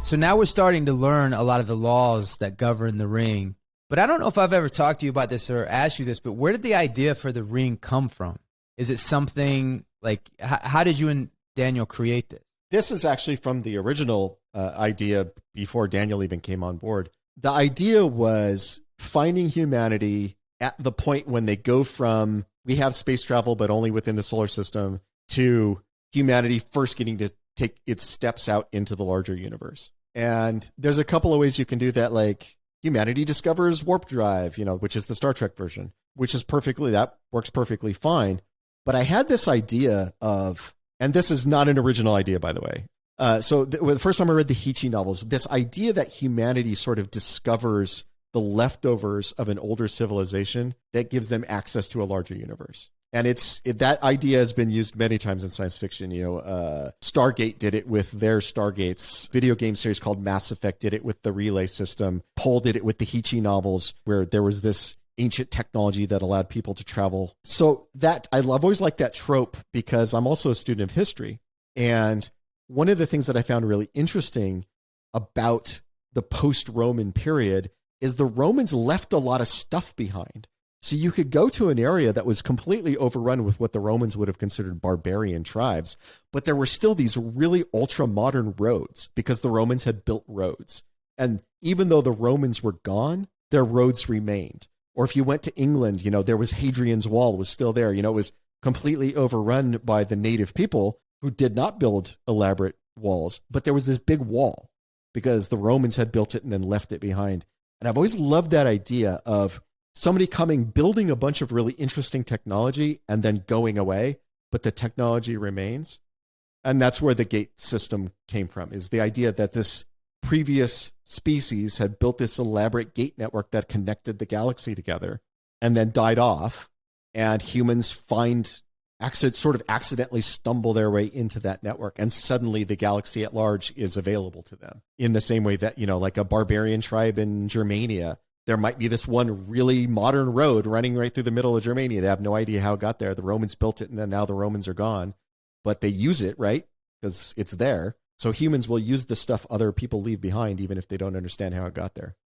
So now we're starting to learn a lot of the laws that govern the ring. But I don't know if I've ever talked to you about this or asked you this, but where did the idea for the ring come from? Is it something like, how did you and Daniel create this? This is actually from the original idea before Daniel even came on board. The idea was finding humanity at the point when they go from, we have space travel, but only within the solar system, to humanity first getting to take its steps out into the larger universe. And there's a couple of ways you can do that, like humanity discovers warp drive, which is the Star Trek version, that works perfectly fine. But I had this idea of, and this is not an original idea, by the way. The first time I read the Heechee novels, this idea that humanity sort of discovers the leftovers of an older civilization that gives them access to a larger universe. And that idea has been used many times in science fiction. Stargate did it with their Stargates. Video game series called Mass Effect did it with the relay system. Pohl did it with the Heechee novels, where there was this ancient technology that allowed people to travel. So I've always liked that trope because I'm also a student of history. And one of the things that I found really interesting about the post-Roman period is the Romans left a lot of stuff behind. So you could go to an area that was completely overrun with what the Romans would have considered barbarian tribes, but there were still these really ultra-modern roads because the Romans had built roads. And even though the Romans were gone, their roads remained. Or if you went to England, there was Hadrian's Wall was still there. It was completely overrun by the native people who did not build elaborate walls, but there was this big wall because the Romans had built it and then left it behind. And I've always loved that idea of somebody coming, building a bunch of really interesting technology and then going away, but the technology remains. And that's where the gate system came from, is the idea that this previous species had built this elaborate gate network that connected the galaxy together and then died off. And humans sort of accidentally stumble their way into that network. And suddenly the galaxy at large is available to them in the same way that, like a barbarian tribe in Germania, there might be this one really modern road running right through the middle of Germania. They have no idea how it got there. The Romans built it, and then now the Romans are gone. But they use it, right? Because it's there. So humans will use the stuff other people leave behind, even if they don't understand how it got there.